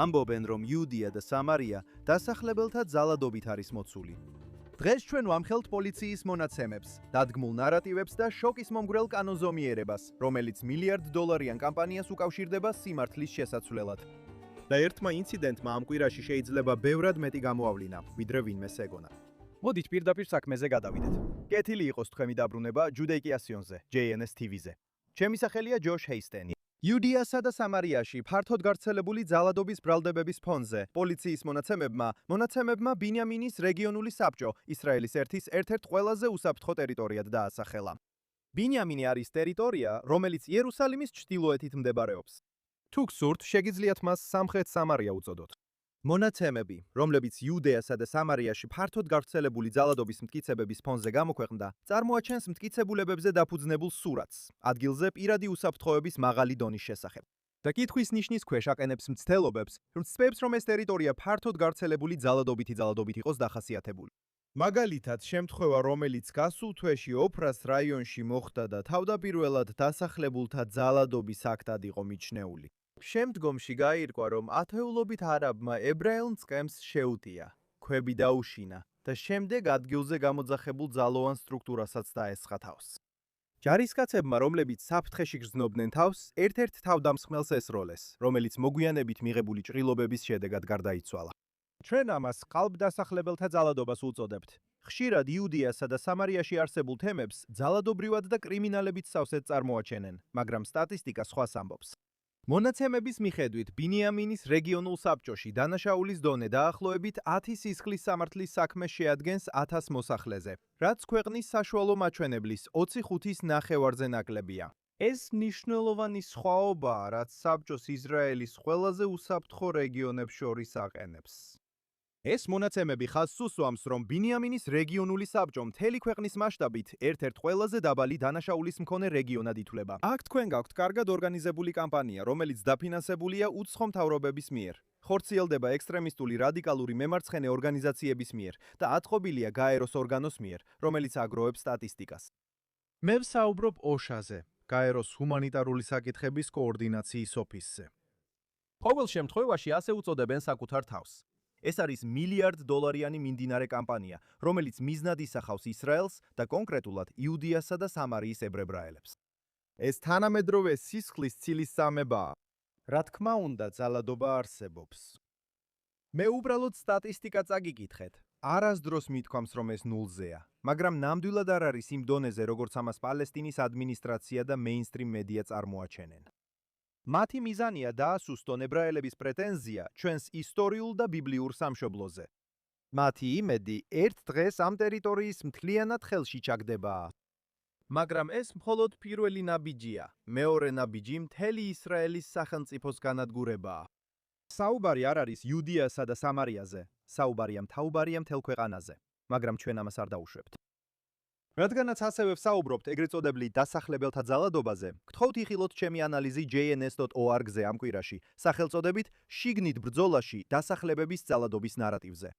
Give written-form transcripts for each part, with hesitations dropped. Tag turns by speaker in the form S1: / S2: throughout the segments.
S1: ამბობენ, რომ იუდია და სამარია დასახლებელთა ძალადობით არის მოცული. დღეს ჩვენ ვამხელთ პოლიციის მონაცემებს, დადგმულ ნარატივებს და შოკის მომგვრელ კანონზომიერებას, რომელიც $1 მილიარდიან კამპანიას უკავშირდება სიმართლის შესაცვლელად. და ერთმა ინციდენტმა ამ კვირაში შეიძლება ბევრად მეტი გამოავლინა, ვიდრე ვინმეს ეგონა. მოდით პირდაპირ საქმეზე გადავიდეთ. კეთილი იყოს თქვენი დაბრუნება ჯუდეიკიასიონზე, JNS TV-ზე. ჩემი სახელია ჯოშ ჰეისტენი. იუდიასა და სამარიაში ფართოდ გავრცელებული ძალადობის ბრალდებების ფონზე პოლიციის მონაცემებმა ბინიამინის რეგიონული საბჭო ისრაელის ერთ-ერთ ყველაზე უსაფრთხო ტერიტორიად დაასახელა. ბინიამინი არის ტერიტორია, რომელიც იერუსალიმის ჩრდილოეთით მდებარეობს. თუ გსურთ, შეგიძლიათ მას სამხრეთ სამარია უწოდოთ. მონაცემები, რომლებიც იუდეასა და სამარიაში ფართოდ გავრცელებული ძალადობის მტკიცებების ფონზე გამოქვეყნდა, წარმოაჩენს მტკიცებულებებზე დაფუძნებულ სურათს, ადგილზე პირადი უსაფრთხოების მაღალი დონის შესახებ. და კითხვის ნიშნის ქვეშ აყენებს მცდელობებს, რომ ეს ტერიტორია ფართოდ გავრცელებული ძალადობით იყოს დახასიათებული. მაგალითად, შემთხვევა, რომელიც გასულ თვეში ოფრას რაიონში მოხდა და თავდაპირველად დასახლებულთა ძალადობის აქტად იყო მიჩნეული. შემდგომში გაირკვა, რომ ათეულობით არაბმა ებრაელ მწყემს შეუტია, ქვები დაუშინა და შემდეგ ადგილზე გამოძახებულ ძალოვან სტრუქტურასაც დაესხა თავს. ჯარისკაცებმა, რომლებიც საფრთხეში გრძნობდნენ თავს, ერთ-ერთ თავდამსხმელს ესროლეს, რომელიც მოგვიანებით მიღებული ჭრილობების შედეგად გარდაიცვალა. ჩვენ ამას ყალბდასახლებელთა ძალადობას უწოდებთ. ხშირად იუდიასა და სამარიაში არსებულ თემებს ძალადობრივად და კრიმინალებით სავსედ წარმოაჩენენ, მაგრამ სტატისტიკა სხვას ამბობს. მონაცემების მიხედვით, ბინიამინის რეგიონულ საბჭოში დანაშაულის დონე დაახლოებით 10 სისხლის სამართლის საქმეს შეადგენს 1000 მოსახლეზე, რაც ქვეყნის საშუალო მაჩვენებლის 25-ის ნახევარზე ნაკლებია. ეს მნიშვნელოვანი სხვაობაა, რაც საბჭოს ისრაელის ყველაზე უსაფრთხო რეგიონებს შორის აყენებს. ეს მონაცემები ხაზს უსვამს, რომ ბინიამინის რეგიონული საბჭო მთელი ქვეყნის მასშტაბით ერთ-ერთ ყველაზე დაბალი დანაშაულის მქონე რეგიონად ითვლება. აქ თქვენ გაქვთ კარგად ორგანიზებული კამპანია, რომელიც დაფინანსებულია უცხო მთავრობების მიერ. ხორციელდება ექსტრემისტული რადიკალური მემარცხენე ორგანიზაციების მიერ და ატყობილია გაეროს ორგანოს მიერ, რომელიც აგროვებს სტატისტიკას. მე ვსაუბრობ OSHA-ზე, გაეროს ჰუმანიტარული საკითხების კოორდინაციის ოფისზე. ყოველ შემთხვევაში ასე უწოდებენ საკუთარ თავს. ეს არის $1 მილიარდიანი მიმდინარე კამპანია, რომელიც მიზნად ისახავს ისრაელს და კონკრეტულად იუდიასა და სამარიის ებრაელებს. ეს თანამედროვე სისხლის ცილისწამებაა. რა თქმა უნდა, ძალადობა არსებობს. მე უბრალოდ სტატისტიკა წაგიკითხეთ. არასდროს მithქვამს, რომ ეს ნულზეა, მაგრამ ნამდვილად არ არის იმ დონეზე, როგორც ამას პალესტინის ადმინისტრაცია და მეინსტრიმ მედია წარმოაჩენენ. მათი მიზანია დაასუსტონ ებრაელების პრეტენზია ჩვენს ისტორიულ და ბიბლიურ სამშობლოზე. მათი იმედი ერთ დღეს ამ ტერიტორიის მთლიანად ხელში ჩაგდებაა. მაგრამ ეს მხოლოდ პირველი ნაბიჯია, მეორე ნაბიჯი მთელი ისრაელის სახელმწიფოს განადგურებაა. საუბარი არ არის იუდიასა და სამარიაზე, საუბარია მთავარია მთელ ქვეყანაზე, მაგრამ ჩვენ ამას არ დაუშვებთ. რადგანაც ასევე ვსაუბრობთ ეგრეთ წოდებული დასახლებელთა ძალადობაზე, გთხოვთ იხილოთ ჩემი ანალიზი jns.org-ზე ამ კვირაში, სახელწოდებით შიგნით ბრძოლაში დასახლებების ძალადობის ნარატივზე.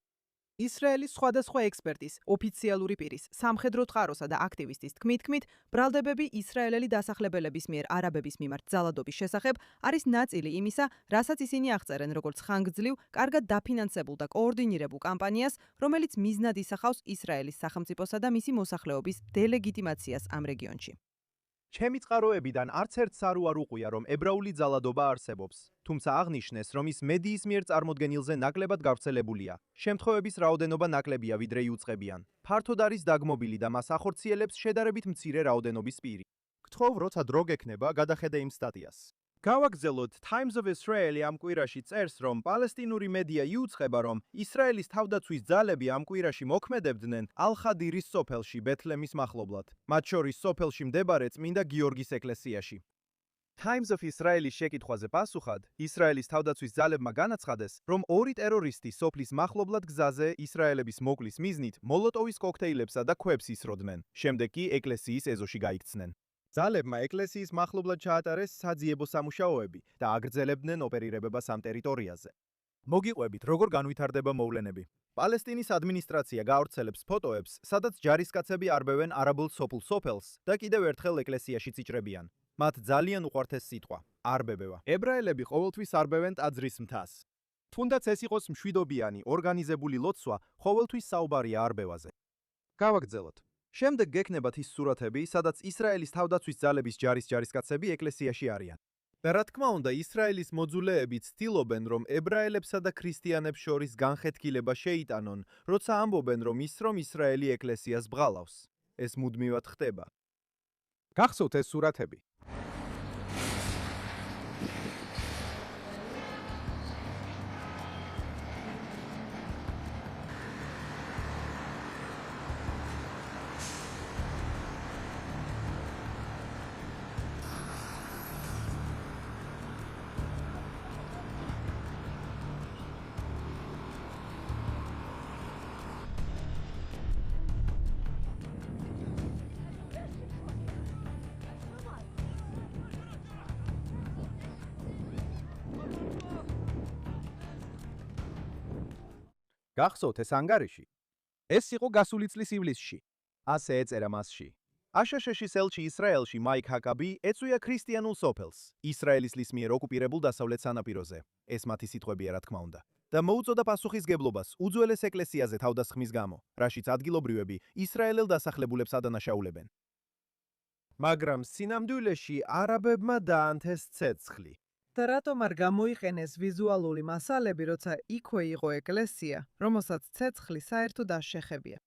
S2: ისრაელის სხვადასხვა ექსპერტის, ოფიციალური პირის, სამხედრო წყაროსა და აქტივისტის თქმით, ბრალდებები ისრაელელი დასახლებელების მიერ არაბების მიმართ ძალადობის შესახებ არის ნაწილი იმისა, რასაც ისინი აღწერენ როგორც ხანგრძლივ, კარგად დაფინანსებულ და კოორდინირებულ კამპანიას, რომელიც მიზნად ისახავს ისრაელის სახელმწიფოსა და მისი მოსახლეობის დელეგიტიმაციას ამ რეგიონში.
S1: ჩემი წყაროებიდან არც ერთს არ უარუყია, რომ ებრაული ძალადობა არსებობს, თუმცა აღნიშნეს, რომ ის მედიის მიერ წარმოდგენილზე ნაკლებად გავრცელებულია. შემთხვევების რაოდენობა ნაკლებია, ვიდრე იუწყებიან. ფართოდ არის დაგმობილი და მას ახორციელებს შედარებით მცირე რაოდენობის პირი. გთხოვ, როცა დრო გექნება, გადახედე იმ სტატიას. გავაგრძელოთ, Times of Israel ამ კვირაში წერს, რომ პალესტინური მედია იუწყება, რომ ისრაელის თავდაცვის ძალები ამ კვირაში მოქმედებდნენ ალ-ხადირის სოფელში ბეთლემის მახლობლად, მათ შორის სოფელში მდებარე წმინდა გიორგის ეკლესიაში. Times of Israel-ის შეკითხვაზე პასუხად, ისრაელის თავდაცვის ძალებმა განაცხადეს, რომ ორი ტერორისტი სოფლის მახლობლად გზაზე ისრაელების მოკლის მიზნით მოლოტოვის კოქტეილებსა და ქვებს ისროდნენ, შემდეგ კი ეკლესიის ეზოში გაიქცნენ. ძალებმა ეკლესიის მახლობლად ჩაატარეს საძიებო სამუშაოები და აგრძელებდნენ ოპერირებას ამ ტერიტორიაზე. მოგიყვებით, როგორ განვითარდება მოვლენები. პალესტინის ადმინისტრაცია გაავრცელებს ფოტოებს, სადაც ჯარისკაცები არბევენ არაბულ სოფელს და კიდევ ერთხელ ეკლესიაში ციჭრებიან. მათ ძალიან უყვართ ეს სიტყვა, არბებება. ებრაელები ყოველთვის არბევენ ტაძრის მთას. თუნდაც ეს იყოს მშვიდობიანი, ორგანიზებული ლოცვა, ყოველთვის საუბარია არბევაზე. გავაგრძელოთ. შემდეგ გექნებათ ის სურათები, სადაც ისრაელის თავდაცვის ძალების ჯარისკაცები ეკლესიაში არიან. და რა თქმა უნდა, ისრაელის მოძულეები ცდილობენ, რომ ებრაელებსა და ქრისტიანებს შორის განხეთქილება შეიტანონ, როცა ამბობენ, რომ ისრაელი ეკლესიას ბღალავს. ეს მუდმივად ხდება. გახსოვთ ეს სურათები? გახსოვთ ეს ანგარიში? ეს იყო გასული წლის ივლისში. ასე ეწერა მასში. აშშ-ის ელჩი ისრაელში მაიკ ჰაკაბი ეწვია ქრისტიანულ სოფელს, ისრაელისლის მიერ ოკუპირებულ დასავლეთ სანაპიროზე. ეს მათი სიტყვებია, რა თქმა უნდა. და მოუწოდა პასუხისგებლობას უძველეს ეკლესიაზე თავდასხმის გამო, რაშიც ადგილობრივები ისრაელელ დასახლებულებს ადანაშაულებენ. მაგრამ სინამდვილეში არაბებმა დაანთეს ცეცხლი.
S2: და რატომ არ გამოიყენეს ვიზუალური მასალები, როცა იქვე იყო ეკლესია, რომელსაც ცეცხლი საერთოდ არ შეხებია?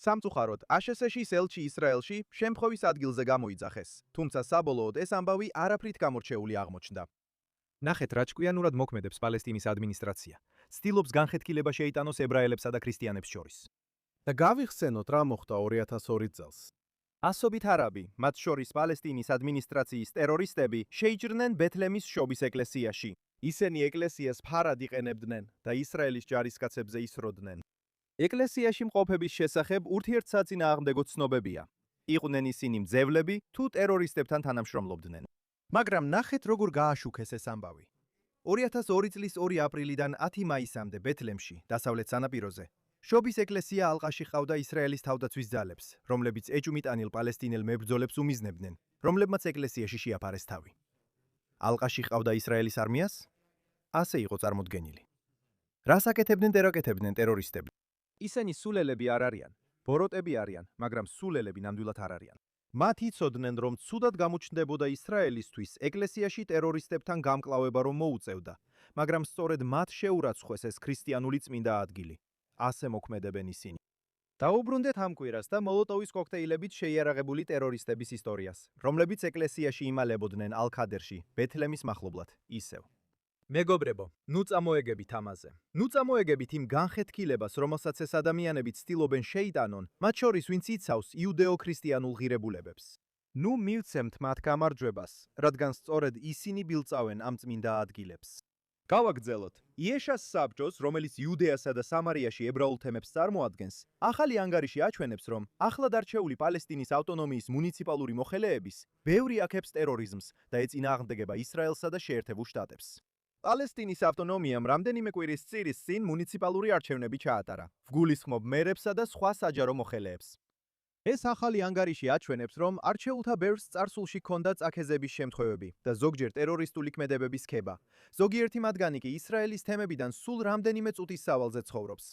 S1: სამწუხაროდ, აშშ-ის ელჩი ისრაელში შემთხვევის ადგილზე გამოიძახეს, თუმცა საბოლოოდ ეს ამბავი არაფრით გამორჩეული აღმოჩნდა. ნახეთ, რა ჭკვიანურად მოქმედებს პალესტინის ადმინისტრაცია. ცდილობს განხეთქილება შეიტანოს ებრაელებსა და ქრისტიანებს შორის. და გავიხსენოთ, რა მოხდა 2002 წელს. ასობით არაბი, მათ შორის პალესტინის ადმინისტრაციის ტერორისტები, შეიჭრნენ ბეთლემის შობის ეკლესიაში. ისინი ეკლესიას ფარად იყენებდნენ და ისრაელის ჯარისკაცებზე ისროდნენ. ეკლესიაში მყოფების შესახებ ურთიერთსაწინააღმდეგო ცნობებია. იყვნენ ისინი მძევლები თუ ტერორისტებთან თანამშრომლობდნენ. მაგრამ ნახეთ, როგორ გააშუქეს ეს ამბავი. 2002 წლის 2 აპრილიდან 10 მაისამდე ბეთლემში, დასავლეთ სანაპიროზე, შობის ეკლესია ალყაში ყავდა ისრაელის თავდაცვის ძალებს, რომლებიც ეჭვმიტანილ პალესტინელ მებრძოლებს უმიზნებდნენ, რომლებმაც ეკლესიაში შეაფარეს თავი. ალყაში ყავდა ისრაელის არმიას? ასე იყო წარმოდგენილი. რას აკეთებდნენ ტერორისტები? ისინი სულელები არ არიან, ბოროტები არიან, მაგრამ სულელები ნამდვილად არ არიან. მათ იცოდნენ, რომ ცუდად გამოჩნდებოდა ისრაელისთვის ეკლესიაში ტერორისტებთან გამკლავება რომ მოუწევდა, მაგრამ სწორედ მათ შეურაცხყვეს ეს ქრისტიანული წმინდა ადგილი. ასე მოქმედებენ ისინი. დაუბრუნდეთ ამ კვირას და მოლოტოვის კოქტეილებით შეიარაღებული ტერორისტების ისტორიას, რომლებიც ეკლესიაში იმალებოდნენ ალ-ქადერში, ბეთლემის მახლობლად, ისევ. მეგობრებო, ნუ წამოეგებით ამაზე. ნუ წამოეგებით იმ განხეთქილებას, რომელსაც ეს ადამიანები ცდილობენ შეიტანონ, მათ შორის ვინც იცავს იუდეო-ქრისტიანულ ღირებულებებს. ნუ მივცემთ მათ გამარჯვებას, რადგან სწორედ ისინი ბილწავენ ამ წმინდა ადგილებს. გავაგრძელოთ. იეშას საბჭოს, რომელიც იუდეასა და სამარიაში ებრაულ თემებს წარმოადგენს, ახალი ანგარიში აჩვენებს, რომ ახლად არჩეული პალესტინის ავტონომიის მუნიციპალური მოხელეების ბევრი აქებს ტერორიზმს და ეწინააღმდეგება ისრაელსა და შეერთებულ შტატებს. პალესტინის ავტონომიამ რამდენიმე კვირის წინ მუნიციპალური არჩევნები ჩაატარა, ვგულისხმობ მერებსა და სხვა საჯარო მოხელეებს. ეს ახალი ანგარიში აჩვენებს, რომ არჩეულთა ბევრს წარსულში ჰქონდა წაქეზების შემთხვევები და ზოგჯერ ტერორისტული ქმედებების ქება. ზოგიერთი მათგანი კი ისრაელის თემებიდან სულ რამდენიმე წუთის სავალზე ცხოვრობს.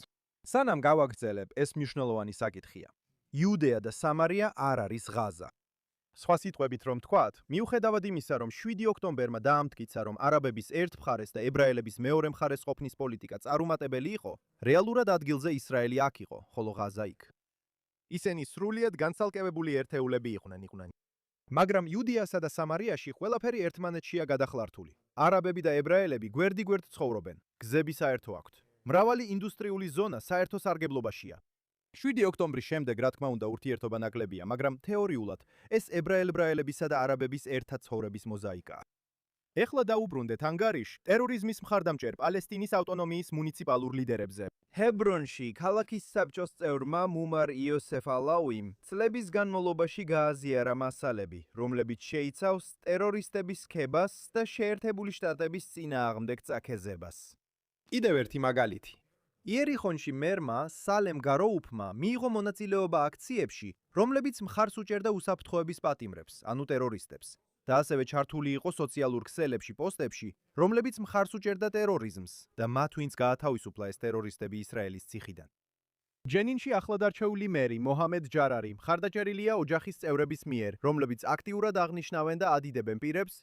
S1: სანამ გავაგრძელებ, ეს მნიშვნელოვანი საკითხია. იუდეა და სამარია არ არის ღაზა. სხვა სიტყვებით რომ თქვათ, მიუხედავად იმისა, რომ 7 ოქტომბერმა დაამტკიცა, რომ არაბების ერთ მხარეს და ებრაელების მეორე მხარეს ყოფნის პოლიტიკა წარუმატებელი იყო, რეალურად ადგილზე ისრაელი აქ იყო, ხოლო ღაზა იქ. ისინი სრულიად განცალკევებული ერთეულები იყვნენ. მაგრამ იუდეასა და სამარიაში ყველაფერი ერთმანეთშია გადახლართული. არაბები და ებრაელები გვერდიგვერდ ცხოვრობენ, გზები საერთო აქვთ. მრავალი ინდუსტრიული ზონა საერთო სარგებლობაშია. 7 ოქტომბრის შემდეგ, რა თქმა უნდა, ურთიერთობა ნაკლებია, მაგრამ თეორიულად ეს ებრაელებისა და არაბების ერთად ცხოვრების მოზაიკაა. ეხლა დაუბრუნდეთ ანგარიშ ტერორიზმის მხარდამჭერ პალესტინის ავტონომიის მუნიციპალურ ლიდერებზე. ჰებრონში ქალაქის საბჭოს წევრმა მუმარ იოსეფ ალაუიმ წლების განმავლობაში გააზიარა მასალები, რომლებიც შეიცავს ტერორისტების ქებას და შეერთებული შტატების წინააღმდეგ წაქეზებას. კიდევ ერთი მაგალითი. იერიხონში მერმა სალემ გაროუფმა მიიღო მონაწილეობა აქციებში, რომლებიც მხარს უჭერდა უსაფრთხოების პატიმრებს, ანუ ტერორისტებს. და ასევე ჩართული იყო სოციალურ ქსელებში, პოსტებში, რომლებიც მხარს უჭერდა ტერორიზმს და მათ ვინც გაათავისუფლა ეს ტერორისტები ისრაელის ციხიდან. ჯენინში ახლადარჩეული მერი მოჰამედ ჯარარი მხარდაჭერილია ოჯახის წევრების მიერ, რომლებიც აქტიურად აღნიშნავენ და ადიდებენ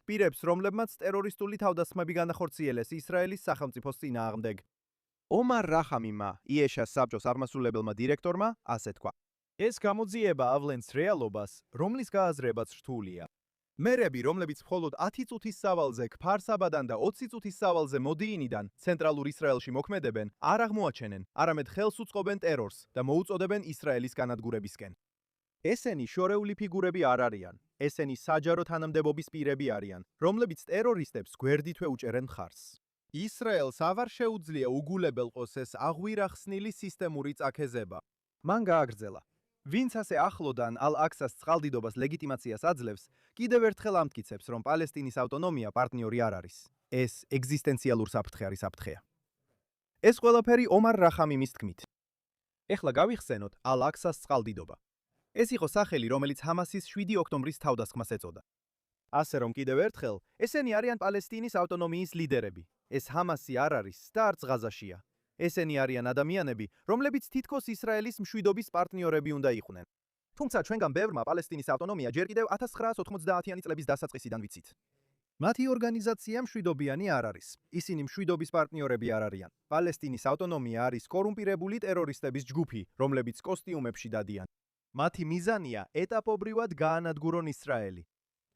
S1: პირებს, რომლებმაც ტერორისტული თავდასხმები განახორციელეს ისრაელის სახელმწიფოს წინააღმდეგ. ომარ რაჰამიმმა, იეშას საბჭოს აღმასრულებელმა დირექტორმა, ასე თქვა: ეს გამოძიება ავლენს რეალობას, რომლის გააზრებაც რთულია. მერები, რომლებიც მხოლოდ 10 წუთის სავალზე ქფარ-საბადან და 20 წუთის სავალზე მოდიინიდან ცენტრალურ ისრაელში მოქმედებენ, არ აღმოაჩენენ, არამედ ხელს უწყობენ ტერორს და მოუწოდებენ ისრაელის განადგურებისკენ. ესენი შორეული ფიგურები არ არიან, ესენი საჯარო თანამდებობის პირები არიან, რომლებიც ტერორისტებს გვერდითვე უჭერენ მხარს. ისრაელს აღარ შეუძლია უგულებელყოს ეს აღვირახსნილი სისტემური წაქეზება. მან გააგრძელა: ვინც ასე ახლოდან ალ-აქსას წყალდიდობას ლეგიტიმაციას აძლევს, კიდევ ერთხელ ამტკიცებს, რომ პალესტინის ავტონომია პარტნიორი არ არის. ეს ეგზისტენციალურ საფრთხე არის საფრთხეა. ეს ყველაფერი ომარ რაჰამიმის თქმით. ეხლა გავიხსენოთ ალ-აქსას წყალდიდობა. ეს იყო სახელი, რომელიც ჰამასის 7 ოქტომბრის თავდასხმას ეწოდა. ასე რომ კიდევ ერთხელ, ესენი არიან პალესტინის ავტონომიის ლიდერები. ეს ჰამასი არ არის და არც ღაზაშია. ესენი არიან ადამიანები, რომლებიც თითქოს ისრაელის მშვიდობის პარტნიორები უნდა იყვნენ. თუმცა ჩვენგან ბევრმა პალესტინის ავტონომია ჯერ კიდევ 1990-იანი წლების დასაწყისიდან ვიცით. მათი ორგანიზაცია მშვიდობიანი არ არის. ისინი მშვიდობის პარტნიორები არ არიან. პალესტინის ავტონომია არის კორუმპირებული ტერორისტების ჯგუფი, რომლებიც კოსტიუმებში დადიან. მათი მიზანია ეტაპობრივად გაანადგურონ ისრაელი.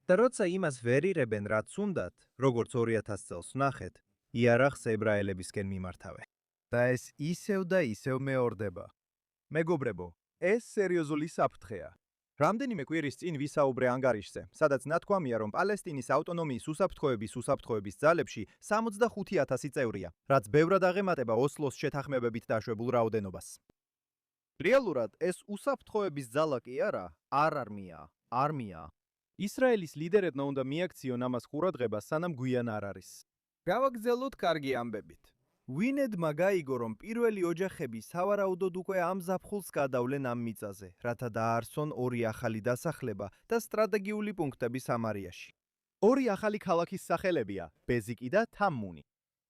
S1: და როცა იმას ვერ იღებენ, რაც უნდათ, როგორც 2000 წელს ვნახეთ, იარაღს ებრაელებისკენ მიმართავენ. და ეს ისევ და ისევ მეორდება. მეგობრებო, ეს სერიოზული საფრთხეა. რამდენიმე კვირის წინ ვისაუბრე ანგარიშზე, სადაც ნათქვამია, რომ პალესტინის ავტონომიის უსაფრთხოების ძალებში 65,000 წევრია, რაც ბევრად აღემატება ოსლოს შეთანხმებებით დაშვებულ რაოდენობას. რეალურად ეს უსაფრთხოების ძალა კი არა, არმია. ისრაელის ლიდერებმა უნდა მიაქციონ ამას ყურადღება, სანამ გვიან არ არის. გავაგრძელოთ კარგი ამბებით. ვინედმა გაიგო, რომ პირველი ოჯახები სავარაუდოდ უკვე ამ ზაფხულს გადავლენ ამ მიწაზე, რათა დაარსონ 2 ახალი დასახლება და სტრატეგიული პუნქტები სამარიაში. 2 ახალი ქალაქის სახელებია: ბეზიკი და თამმუნი.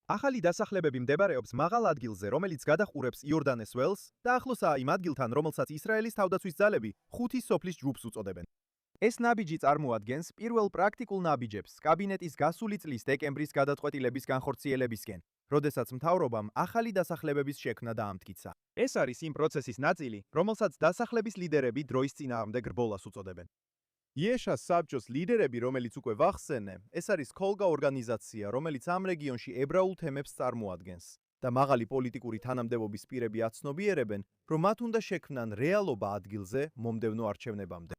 S1: ახალი დასახლებები მდებარეობს მაღალ ადგილზე, რომელიც გადაჰყურებს იორდანეს ველს და ახლოსაა იმ ადგილთან, რომელსაც ისრაელის თავდაცვის ძალები 5 სოფლის ჯგუფს უწოდებენ. ეს ნაბიჯი წარმოადგენს პირველ პრაქტიკულ ნაბიჯებს კაბინეტის გასული წლის დეკემბრის გადაწყვეტილების განხორციელებისკენ, როდესაც მთავრობამ ახალი დასახლებების შექმნა დაამტკიცა. ეს არის იმ პროცესის ნაწილი, რომელსაც დასახლების ლიდერები დროის წინააღმდეგ რბოლას უწოდებენ. იეშას საბჭოს ლიდერები, რომელიც უკვე ვახსენე, ეს არის ქოლგა ორგანიზაცია, რომელიც ამ რეგიონში ებრაულ თემებს წარმოადგენს და მაღალი პოლიტიკური თანამდებობის პირები აცნობიერებენ, რომ მათ უნდა შექმნან რეალობა ადგილზე მომდევნო არჩევნებამდე.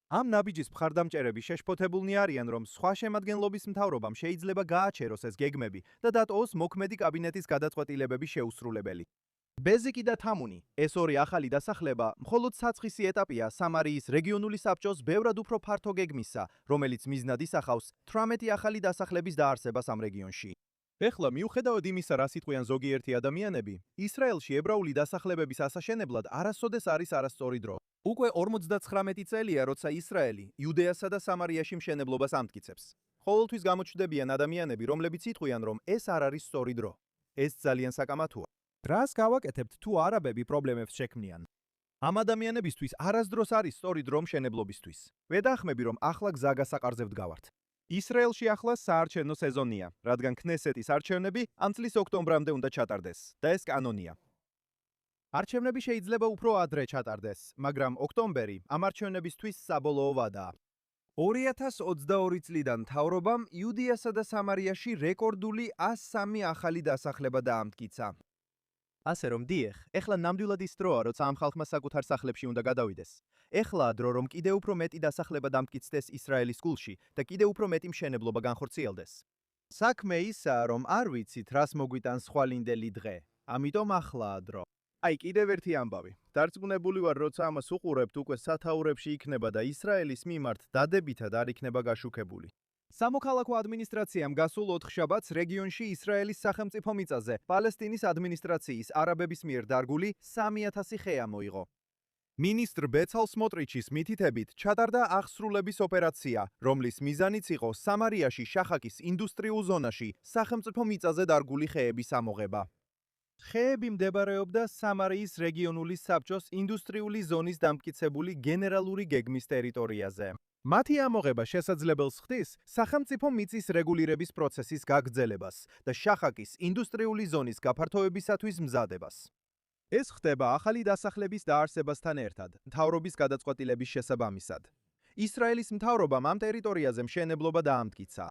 S1: ამ ნაბიჯის მხარდამჭერები შეშფოთებულნი არიან, რომ სხვა შემადგენლობის მთავრობამ შეიძლება გააჩეროს ეს გეგმები და დატოვოს მოქმედი კაბინეტის გადაწყვეტილებების შეუსრულებელი. ბეზიკი და თამუნი, ეს 2 ახალი დასახლება, მხოლოდ საწყისი ეტაპია სამარიის რეგიონული საბჭოს ბევრად უფრო ფართო გეგმისა, რომელიც მიზნად ისახავს 18 ახალი დასახლების დაარსებას ამ რეგიონში. ეხლა მიუხედავად იმისა, რას იტყვიან ზოგიერთი ადამიანები, ისრაელში ებრაული დასახლებების ასაშენებლად არასოდეს არის არასწორი დრო. უკვე 59 წელია, როცა ისრაელი იუდეასა და სამარიაში მშენებლობას ამტკიცებს. ყოველთვის გამოჩნდებიან ადამიანები, რომლებიც იტყვიან, რომ ეს არ არის სწორი დრო. ეს ძალიან საკამათოა. რას გავაკეთებთ თუ არაბები პრობლემებს შექმნიან? ამ ადამიანებისთვის არასდროს არის სწორი დრო მშენებლობისთვის. ვედახმები, რომ ახლა გზა გასაყარზე ვდგავართ. ისრაელში ახლა საარჩევნო სეზონია, რადგან ქნესეთის არჩევნები ამ წლის ოქტომბრამდე უნდა ჩატარდეს და ეს კანონია. არჩევნები შეიძლება უფრო ადრე ჩატარდეს, მაგრამ ოქტომბერი ამ არჩევნებისთვის საბოლოო ვადაა. 2022 წლიდან მთავრობამ იუდეასა და სამარიაში რეკორდული 103 ახალი დასახლება დაამტკიცა. ასე რომ დიახ, ეხლა ნამდვილად ის დროა, როცა ამ ხალხმა საკუთარ სახლებში უნდა გადავიდეს. ეხლაა დრო, რომ კიდევ უფრო მეტი დასახლება დამტკიცდეს ისრაელის გულში და კიდევ უფრო მეტი მშენებლობა განხორციელდეს. საქმე ისაა, რომ არ ვიცით, რას მოგვიტანს ხვალინდელი დღე, ამიტომ ახლაა დრო. აი, კიდევ ერთი ამბავი. დარწმუნებული ვარ, როცა ამას უყურებთ, უკვე სათაურებში იქნება და ისრაელის მიმართ დადებითად არ იქნება გაშუქებული. სამოქალაქო ადმინისტრაციამ გასულ 4 შაბათს რეგიონში ისრაელის სახელმწიფო მიწაზე პალესტინის ადმინისტრაციის არაბების მიერ დარგული 3000 ხე ამოიღო. მინისტრ ბეცალ სმოტრიჩის მითითებით ჩატარდა აღსრულების ოპერაცია, რომლის მიზანიც იყო სამარიაში შახაკის ინდუსტრიულ ზონაში სახელმწიფო მიწაზე დარგული ხეების ამოღება. ხეები მდებარეობდა სამარიის რეგიონული საბჭოს ინდუსტრიული ზონის დამტკიცებული გენერალური გეგმის ტერიტორიაზე. მათი ამოღება შესაძლებელს ხდის სახელმწიფო მიწის რეგულირების პროცესის გაგრძელებას და შახაკის ინდუსტრიული ზონის გაფართოებისათვის მზადებას. ეს ხდება ახალი დასახლების დაარსებასთან ერთად, მთავრობის გადაწყვეტილების შესაბამისად. ისრაელის მთავრობამ ამ ტერიტორიაზე მშენებლობა დაამტკიცა.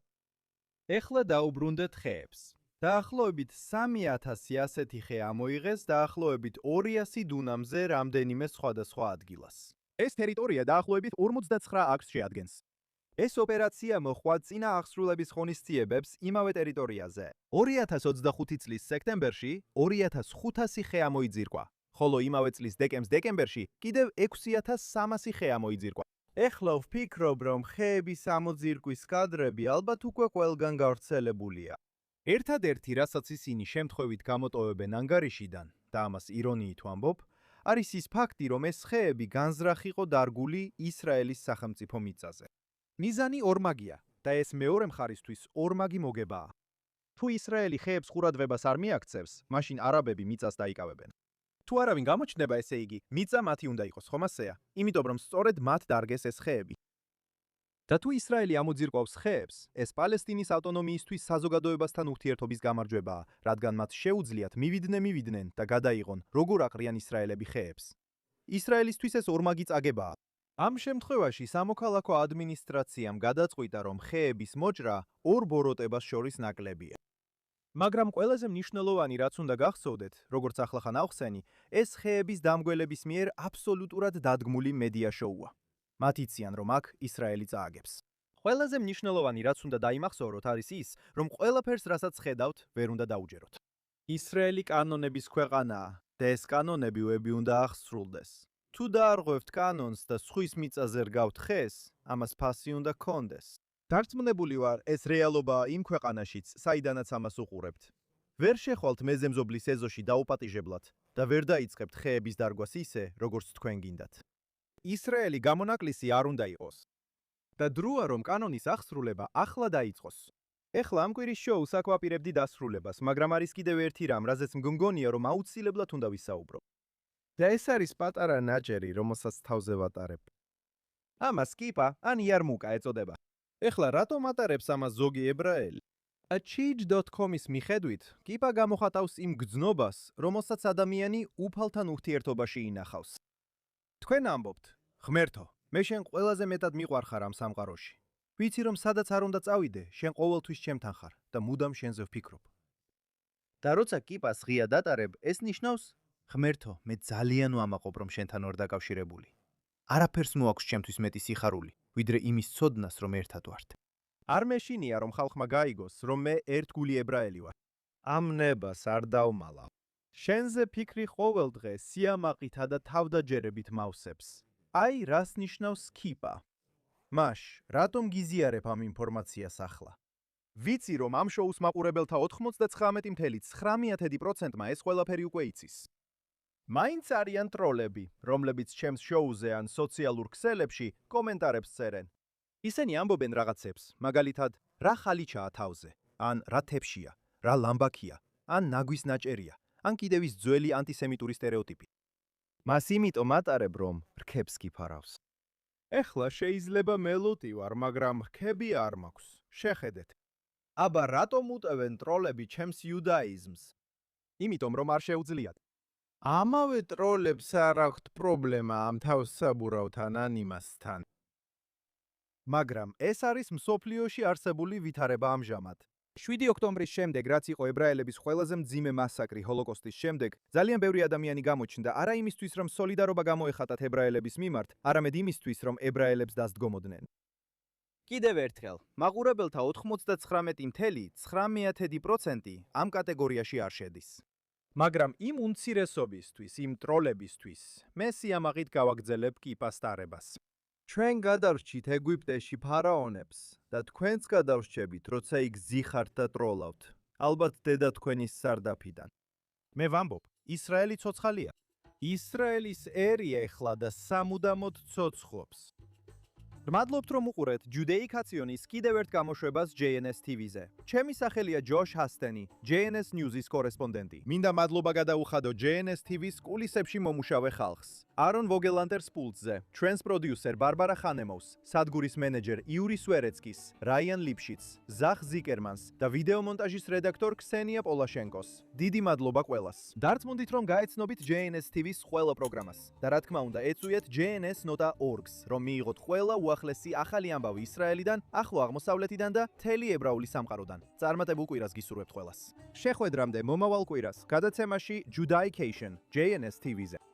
S1: ეხლა დაუბრუნდეთ ხეებს. დაახლოებით 3000 ასეთი ხე ამოიღეს დაახლოებით 200 დუნამზე რამდენიმე სხვადასხვა ადგილას. ეს ტერიტორია დაახლოებით 59 აკრს შეადგენს. ეს ოპერაცია მოხდა წინა აღსრულების ღონისძიებებს იმავე ტერიტორიაზე. 2025 წლის სექტემბერში 2500 ხე ამოიძირკვა, ხოლო იმავე წლის დეკემბერში კიდევ 6300 ხე ამოიძირკვა. ეხლა ვფიქრობ, რომ ხეების ამოძირკვის კადრები ალბათ უკვე ყველგან გავრცელებულია. ერთადერთი, რასაც ისინი შემთხვევით გამოტოვებენ ანგარიშიდან, და ამას ირონიით ვამბობ, არის ის ფაქტი, რომ ეს ხეები განზრახ იყო დარგული ისრაელის სახელმწიფო მიწაზე. მიზანი ორმაგია და ეს მეორე მხარისთვის ორმაგი მოგებაა. თუ ისრაელი ხეებს ყურადღებას არ მიაქცევს, მაშინ არაბები მიწას დაიკავებენ. თუ არავინ გამოჩნდება, ესე იგი, მიწა მათი უნდა იყოს, ხომ ასეა? იმიტომ რომ სწორედ მათ დარგეს ეს ხეები. და თუ ისრაელი ამოძირკვავს ხეებს, ეს პალესტინის ავტონომიისთვის საზოგადოებასთან ურთიერთობის გამარჯვებაა, რადგან მათ შეუძლიათ მივიდნენ და გადაიღონ, როგორ აყრიან ისრაელები ხეებს. ისრაელისთვის ეს ორმაგი წაგებაა. ამ შემთხვევაში სამოქალაქო ადმინისტრაციამ გადაწყვიტა, რომ ხეების მოჭრა ორ ბოროტებას შორის ნაკლებია. მაგრამ ყველაზე მნიშვნელოვანი, რაც უნდა გახსოვდეთ, როგორც ახლახან ავხსენი, ეს ხეების დამგველების მიერ აბსოლუტურად დადგმული მედია შოუა. მათ იციან, რომ აქ ისრაელი წააგებს. ყველაზე მნიშვნელოვანი, რაც უნდა დაიმახსოვროთ, არის ის, რომ ყველაფერს, რასაც ხედავთ, ვერ უნდა დაუჯეროთ. ისრაელი კანონების ქვეყანაა და ეს კანონები ვები უნდა აღსრულდეს. თუ დაარღვევთ კანონს და სხვის მიწაზე რგავთ ხეს, ამას ფასი უნდა გქონდეს. დარწმუნებული ვარ, ეს რეალობაა იმ ქვეყანაშიც, საიდანაც ამას უყურებთ. ვერ შეხვალთ მეზემზობლის ეზოში დაუპატიჟებლად და ვერ დაიწყებთ ხეების დარგვას ისე, როგორც თქვენ გინდათ. ისრაელი გამონაკლისი არ უნდა იყოს. და დროა, რომ კანონის აღსრულება ახლა დაიწყოს. ეხლა ამ კვირის შოუს აკვაპირებდი დასრულებას, მაგრამ არის კიდევ ერთი რამ, რაზეც მგონია, რომ აუცილებლად უნდა ვისაუბრო. და ეს არის პატარა ნაჭერი, რომელსაც თავზე ვატარებ. ამას კიპა ან იარმუკა ეწოდება. ეხლა რატომ ატარებს ამას ზოგი ებრაელი? Change.com-ის მიხედვით, კიპა გამოხატავს იმ გრძნობას, რომელსაც ადამიანი უფალთან ურთიერთობაში ინახავს. თქვენ ამბობთ, ღმერთო, მე შენ ყველაზე მეტად მიყვარხარ ამ სამყაროში. ვიცი რომ სადაც არ უნდა წავიდე, შენ ყოველთვის ჩემთან ხარ და მუდამ შენზე ვფიქრობ. და როცა კიპას ღია დატარებ, ეს ნიშნავს, ღმერთო, მე ძალიან ვამაყობ რომ შენთან ვარ დაკავშირებული. არაფერს მოაქვს ჩემთვის მეტი სიხარული, ვიდრე იმის ცოდნას რომ ერთად ვართ. არ მეშინია რომ ხალხმა გაიგოს, რომ მე ერთგული ებრაელი ვარ. ამ ნებას არ დავმალავ. შენზე ფიქრი ყოველდღე სიამაყითა და თავდაჯერებით მავსებს. აი, რას ნიშნავს კიპა. მაშ, რატომ გიზიარებ ამ ინფორმაციას ახლა? ვიცი რომ ამ შოუს მაყურებელთა 99.9%-მა ეს ყველაფერი უკვე იცის. მაინც არიან ტროლები, რომლებიც ჩემს შოუზე ან სოციალურ ქსელებში კომენტარებს წერენ. ისინი ამბობენ რაღაცებს, მაგალითად, რა ხალიჩაა თავზე, ან რა თეფშია, რა ლამბაქია, ან ნაგვის ნაჭერია, ან კიდევ ის ძველი ანტისემიტური სტერეოტიპი. მას იმიტომ ატარებ, რომ რქებს გიფარავს. ეხლა შეიძლება მელოდი ვარ, მაგრამ რქები არ მაქვს. შეხედეთ. აბა რატომ უტევენ ტროლები ჩემს იუდაიზმს? იმიტომ რომ არ შეუძლიათ. ამავე ტროლებს არ აქვთ პრობლემა ამ თავსაბურავთან ან იმასთან. მაგრამ ეს არის მსოფლიოში არსებული ვითარება ამჟამად. 7 ოქტომბრის შემდეგ, რაც იყო ებრაელების ყველაზე მძიმე მასაკრი ჰოლოკოსტის შემდეგ, ძალიან ბევრი ადამიანი გამოჩნდა არა იმისთვის, რომ სოლიდარობა გამოეხატათ ებრაელების მიმართ, არამედ იმისთვის, რომ ებრაელებს დასდგომოდნენ. კიდევ ერთხელ, მაყურებელთა 99.9% ამ კატეგორიაში არ შედის. მაგრამ იმ უმცირესობისთვის, იმ ტროლებისთვის, მე სიამაყით გავაგრძელებ კიპას ტარებას. ჩვენ გადარჩით ეგვიპტეში ფარაონებს და თქვენც გადარჩებით, როცა იქ ზიხართ და ტროლავთ. ალბათ დედა თქვენის სარდაფიდან. მე ვამბობ, ისრაელი ცოცხალია. ისრაელის ერი ეხლა და სამუდამოდ ცოცხლობს. მადლობთ რომ უყურეთ ჯუდეიკაციონის კიდევ ერთ გამოშვებას JNS TV-ზე. ჩემი სახელია ჯოშ ჰასტენი, JNS News-ის კორესპონდენტი. მინდა მადლობა გადაუხადო JNS TV-ს კულისებში მომუშავე ხალხს. არონ ვოგელანტერს პულტზე, ჩვენს პროდიუსერ ბარბარა ხანემოვს, სადგურის მენეჯერ იური სვერეცკის, რაიან ლიფშიც, ზახ ზიკერმანს და ვიდეო მონტაჟის რედაქტორ ქსენია პოლაშენკოს. დიდი მადლობა ყველას. დარწმუნდით რომ გაეცნობით JNS TV-ს ყველა პროგრამას და რა თქმა უნდა ეწვიეთ jns.org-ს, რომ მიიღოთ ყველა უახლესი ახალი ამბავი ისრაელიდან, ახლო აღმოსავლეთიდან და მთელი ებრაული სამყაროდან. წარმატებულ კვირას გისურვებთ ყველას. შეხვედრამდე მომავალ კვირას გადაცემაში Judaization JNS TV-ზე.